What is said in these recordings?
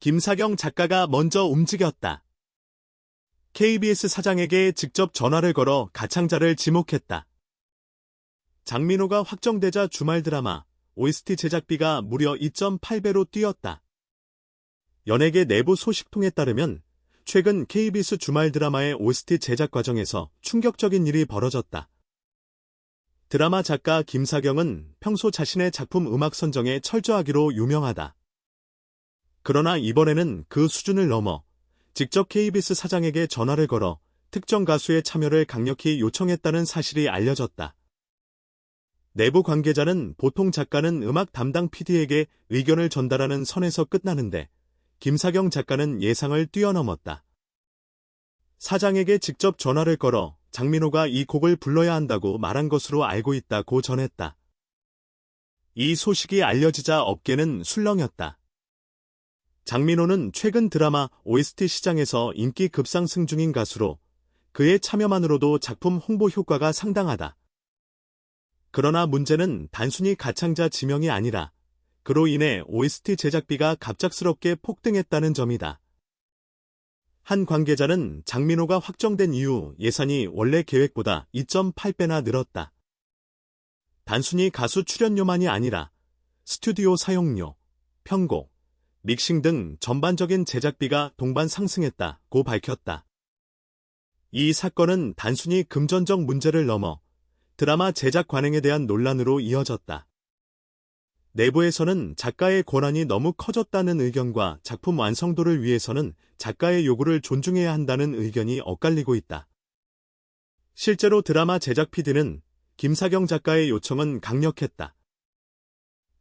김사경 작가가 먼저 움직였다. KBS 사장에게 직접 전화를 걸어 가창자를 지목했다. 장민호가 확정되자 주말 드라마 OST 제작비가 무려 2.8배로 뛰었다. 연예계 내부 소식통에 따르면 최근 KBS 주말 드라마의 OST 제작 과정에서 충격적인 일이 벌어졌다. 드라마 작가 김사경은 평소 자신의 작품 음악 선정에 철저하기로 유명하다. 그러나 이번에는 그 수준을 넘어 직접 KBS 사장에게 전화를 걸어 특정 가수의 참여를 강력히 요청했다는 사실이 알려졌다. 내부 관계자는 보통 작가는 음악 담당 PD에게 의견을 전달하는 선에서 끝나는데 김사경 작가는 예상을 뛰어넘었다. 사장에게 직접 전화를 걸어 장민호가 이 곡을 불러야 한다고 말한 것으로 알고 있다고 전했다. 이 소식이 알려지자 업계는 술렁였다. 장민호는 최근 드라마 OST 시장에서 인기 급상승 중인 가수로 그의 참여만으로도 작품 홍보 효과가 상당하다. 그러나 문제는 단순히 가창자 지명이 아니라 그로 인해 OST 제작비가 갑작스럽게 폭등했다는 점이다. 한 관계자는 장민호가 확정된 이후 예산이 원래 계획보다 2.8배나 늘었다. 단순히 가수 출연료만이 아니라 스튜디오 사용료, 편곡, 믹싱 등 전반적인 제작비가 동반 상승했다고 밝혔다. 이 사건은 단순히 금전적 문제를 넘어 드라마 제작 관행에 대한 논란으로 이어졌다. 내부에서는 작가의 권한이 너무 커졌다는 의견과 작품 완성도를 위해서는 작가의 요구를 존중해야 한다는 의견이 엇갈리고 있다. 실제로 드라마 제작 PD는 김사경 작가의 요청은 강력했다.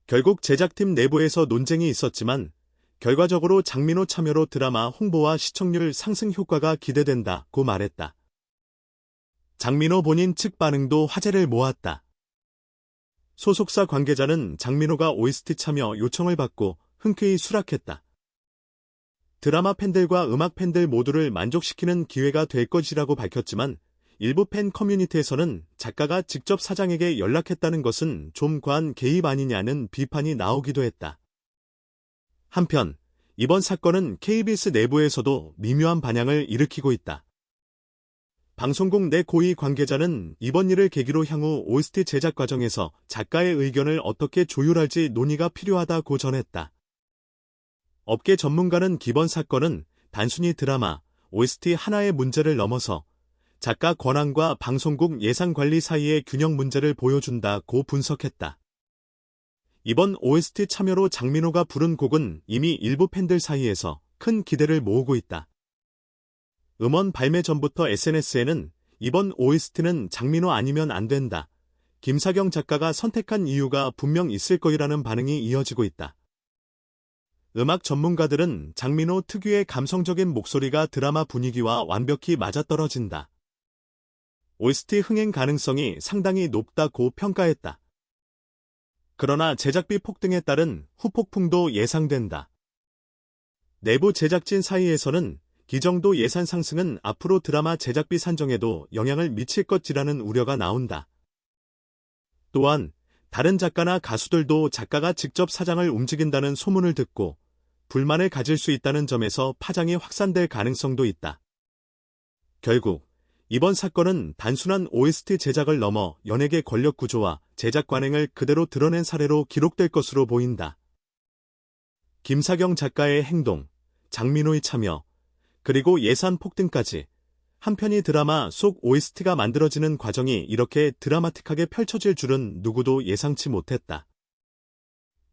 결국 제작팀 내부에서 논쟁이 있었지만 결과적으로 장민호 참여로 드라마 홍보와 시청률 상승 효과가 기대된다고 말했다. 장민호 본인 측 반응도 화제를 모았다. 소속사 관계자는 장민호가 OST 참여 요청을 받고 흔쾌히 수락했다. 드라마 팬들과 음악 팬들 모두를 만족시키는 기회가 될 것이라고 밝혔지만 일부 팬 커뮤니티에서는 작가가 직접 사장에게 연락했다는 것은 좀 과한 개입 아니냐는 비판이 나오기도 했다. 한편 이번 사건은 KBS 내부에서도 미묘한 반향을 일으키고 있다. 방송국 내 고위 관계자는 이번 일을 계기로 향후 OST 제작 과정에서 작가의 의견을 어떻게 조율할지 논의가 필요하다고 전했다. 업계 전문가는 이번 사건은 단순히 드라마, OST 하나의 문제를 넘어서 작가 권한과 방송국 예산 관리 사이의 균형 문제를 보여준다고 분석했다. 이번 OST 참여로 장민호가 부른 곡은 이미 일부 팬들 사이에서 큰 기대를 모으고 있다. 음원 발매 전부터 SNS에는 이번 OST는 장민호 아니면 안 된다. 김사경 작가가 선택한 이유가 분명 있을 거라는 반응이 이어지고 있다. 음악 전문가들은 장민호 특유의 감성적인 목소리가 드라마 분위기와 완벽히 맞아떨어진다. OST 흥행 가능성이 상당히 높다고 평가했다. 그러나 제작비 폭등에 따른 후폭풍도 예상된다. 내부 제작진 사이에서는 이 정도 예산 상승은 앞으로 드라마 제작비 산정에도 영향을 미칠 것이라는 우려가 나온다. 또한 다른 작가나 가수들도 작가가 직접 사장을 움직인다는 소문을 듣고 불만을 가질 수 있다는 점에서 파장이 확산될 가능성도 있다. 결국 이번 사건은 단순한 OST 제작을 넘어 연예계 권력 구조와 제작 관행을 그대로 드러낸 사례로 기록될 것으로 보인다. 김사경 작가의 행동, 장민호의 참여, 그리고 예산 폭등까지 한편이 드라마 속 OST가 만들어지는 과정이 이렇게 드라마틱하게 펼쳐질 줄은 누구도 예상치 못했다.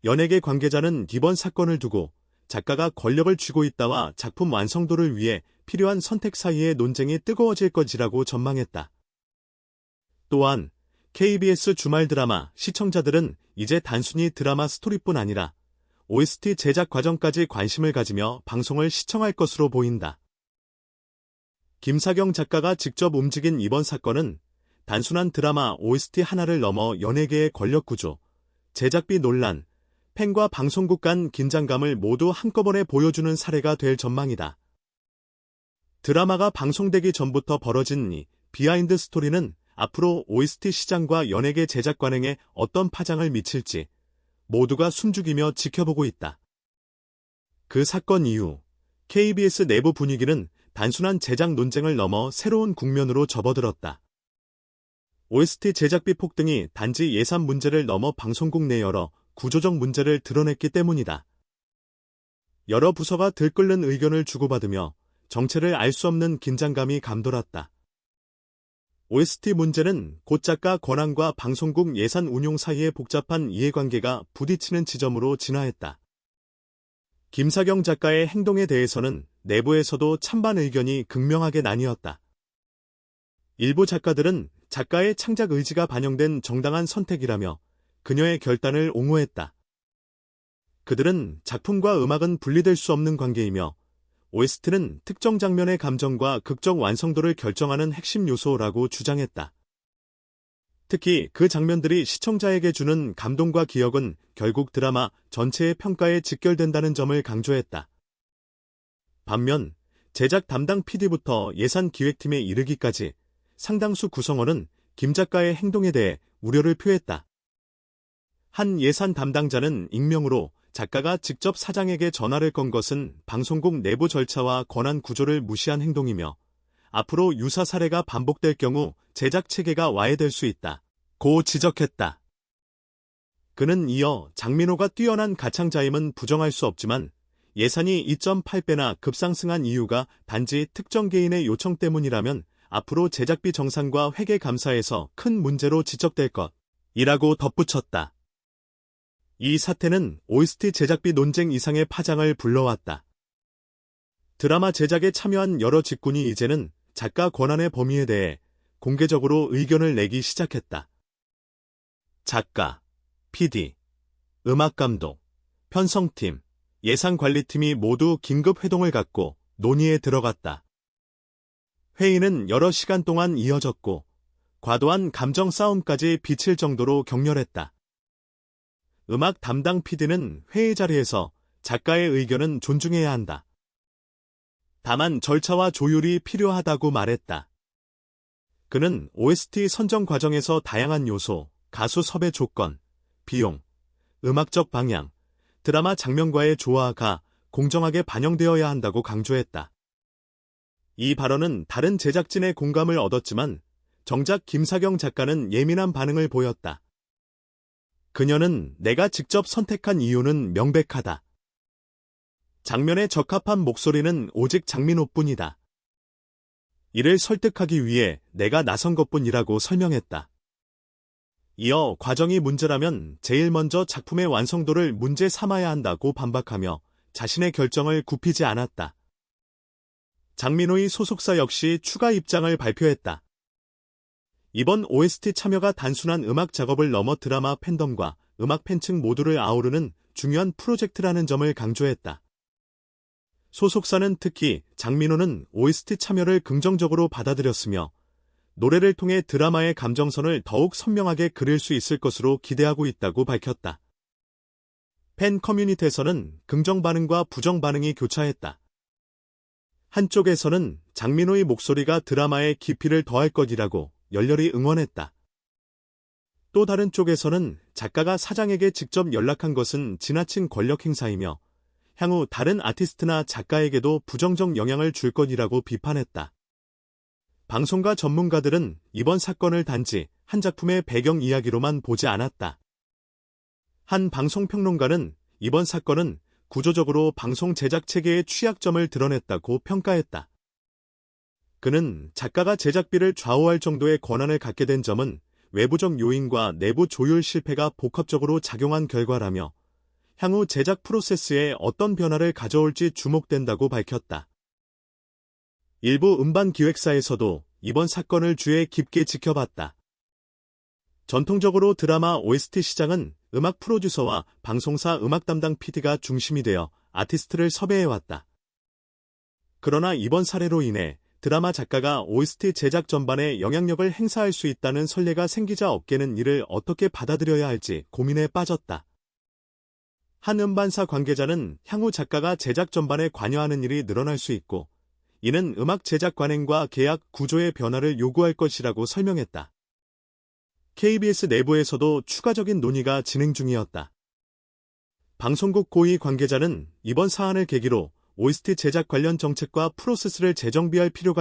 연예계 관계자는 이번 사건을 두고 작가가 권력을 쥐고 있다와 작품 완성도를 위해 필요한 선택 사이의 논쟁이 뜨거워질 것이라고 전망했다. 또한 KBS 주말 드라마 시청자들은 이제 단순히 드라마 스토리뿐 아니라 OST 제작 과정까지 관심을 가지며 방송을 시청할 것으로 보인다. 김사경 작가가 직접 움직인 이번 사건은 단순한 드라마 OST 하나를 넘어 연예계의 권력 구조, 제작비 논란, 팬과 방송국 간 긴장감을 모두 한꺼번에 보여주는 사례가 될 전망이다. 드라마가 방송되기 전부터 벌어진 이 비하인드 스토리는 앞으로 OST 시장과 연예계 제작 관행에 어떤 파장을 미칠지 모두가 숨죽이며 지켜보고 있다. 그 사건 이후 KBS 내부 분위기는 단순한 제작 논쟁을 넘어 새로운 국면으로 접어들었다. OST 제작비 폭등이 단지 예산 문제를 넘어 방송국 내 여러 구조적 문제를 드러냈기 때문이다. 여러 부서가 들끓는 의견을 주고받으며 정체를 알 수 없는 긴장감이 감돌았다. OST 문제는 곧 작가 권한과 방송국 예산 운용 사이의 복잡한 이해관계가 부딪히는 지점으로 진화했다. 김사경 작가의 행동에 대해서는 내부에서도 찬반 의견이 극명하게 나뉘었다. 일부 작가들은 작가의 창작 의지가 반영된 정당한 선택이라며 그녀의 결단을 옹호했다. 그들은 작품과 음악은 분리될 수 없는 관계이며 OST는 특정 장면의 감정과 극적 완성도를 결정하는 핵심 요소라고 주장했다. 특히 그 장면들이 시청자에게 주는 감동과 기억은 결국 드라마 전체의 평가에 직결된다는 점을 강조했다. 반면 제작 담당 PD부터 예산 기획팀에 이르기까지 상당수 구성원은 김 작가의 행동에 대해 우려를 표했다. 한 예산 담당자는 익명으로 작가가 직접 사장에게 전화를 건 것은 방송국 내부 절차와 권한 구조를 무시한 행동이며 앞으로 유사 사례가 반복될 경우 제작 체계가 와해될 수 있다고 지적했다. 그는 이어 장민호가 뛰어난 가창자임은 부정할 수 없지만 예산이 2.8배나 급상승한 이유가 단지 특정 개인의 요청 때문이라면 앞으로 제작비 정산과 회계 감사에서 큰 문제로 지적될 것이라고 덧붙였다. 이 사태는 OST 제작비 논쟁 이상의 파장을 불러왔다. 드라마 제작에 참여한 여러 직군이 이제는 작가 권한의 범위에 대해 공개적으로 의견을 내기 시작했다. 작가, PD, 음악감독, 편성팀, 예산관리팀이 모두 긴급 회동을 갖고 논의에 들어갔다. 회의는 여러 시간 동안 이어졌고 과도한 감정 싸움까지 비칠 정도로 격렬했다. 음악 담당 PD는 회의 자리에서 작가의 의견은 존중해야 한다. 다만 절차와 조율이 필요하다고 말했다. 그는 OST 선정 과정에서 다양한 요소, 가수 섭외 조건, 비용, 음악적 방향, 드라마 장면과의 조화가 공정하게 반영되어야 한다고 강조했다. 이 발언은 다른 제작진의 공감을 얻었지만 정작 김사경 작가는 예민한 반응을 보였다. 그녀는 내가 직접 선택한 이유는 명백하다. 장면에 적합한 목소리는 오직 장민호뿐이다. 이를 설득하기 위해 내가 나선 것뿐이라고 설명했다. 이어 과정이 문제라면 제일 먼저 작품의 완성도를 문제 삼아야 한다고 반박하며 자신의 결정을 굽히지 않았다. 장민호의 소속사 역시 추가 입장을 발표했다. 이번 OST 참여가 단순한 음악 작업을 넘어 드라마 팬덤과 음악 팬층 모두를 아우르는 중요한 프로젝트라는 점을 강조했다. 소속사는 특히 장민호는 OST 참여를 긍정적으로 받아들였으며 노래를 통해 드라마의 감정선을 더욱 선명하게 그릴 수 있을 것으로 기대하고 있다고 밝혔다. 팬 커뮤니티에서는 긍정 반응과 부정 반응이 교차했다. 한쪽에서는 장민호의 목소리가 드라마에 깊이를 더할 것이라고 열렬히 응원했다. 또 다른 쪽에서는 작가가 사장에게 직접 연락한 것은 지나친 권력 행사이며 향후 다른 아티스트나 작가에게도 부정적 영향을 줄 것이라고 비판했다. 방송가 전문가들은 이번 사건을 단지 한 작품의 배경 이야기로만 보지 않았다. 한 방송평론가는 이번 사건은 구조적으로 방송 제작 체계의 취약점을 드러냈다고 평가했다. 그는 작가가 제작비를 좌우할 정도의 권한을 갖게 된 점은 외부적 요인과 내부 조율 실패가 복합적으로 작용한 결과라며 향후 제작 프로세스에 어떤 변화를 가져올지 주목된다고 밝혔다. 일부 음반 기획사에서도 이번 사건을 주의 깊게 지켜봤다. 전통적으로 드라마 OST 시장은 음악 프로듀서와 방송사 음악 담당 PD가 중심이 되어 아티스트를 섭외해왔다. 그러나 이번 사례로 인해 드라마 작가가 OST 제작 전반에 영향력을 행사할 수 있다는 선례가 생기자 업계는 이를 어떻게 받아들여야 할지 고민에 빠졌다. 한 음반사 관계자는 향후 작가가 제작 전반에 관여하는 일이 늘어날 수 있고 이는 음악 제작 관행과 계약 구조의 변화를 요구할 것이라고 설명했다. KBS 내부에서도 추가적인 논의가 진행 중이었다. 방송국 고위 관계자는 이번 사안을 계기로 OST 제작 관련 정책과 프로세스를 재정비할 필요가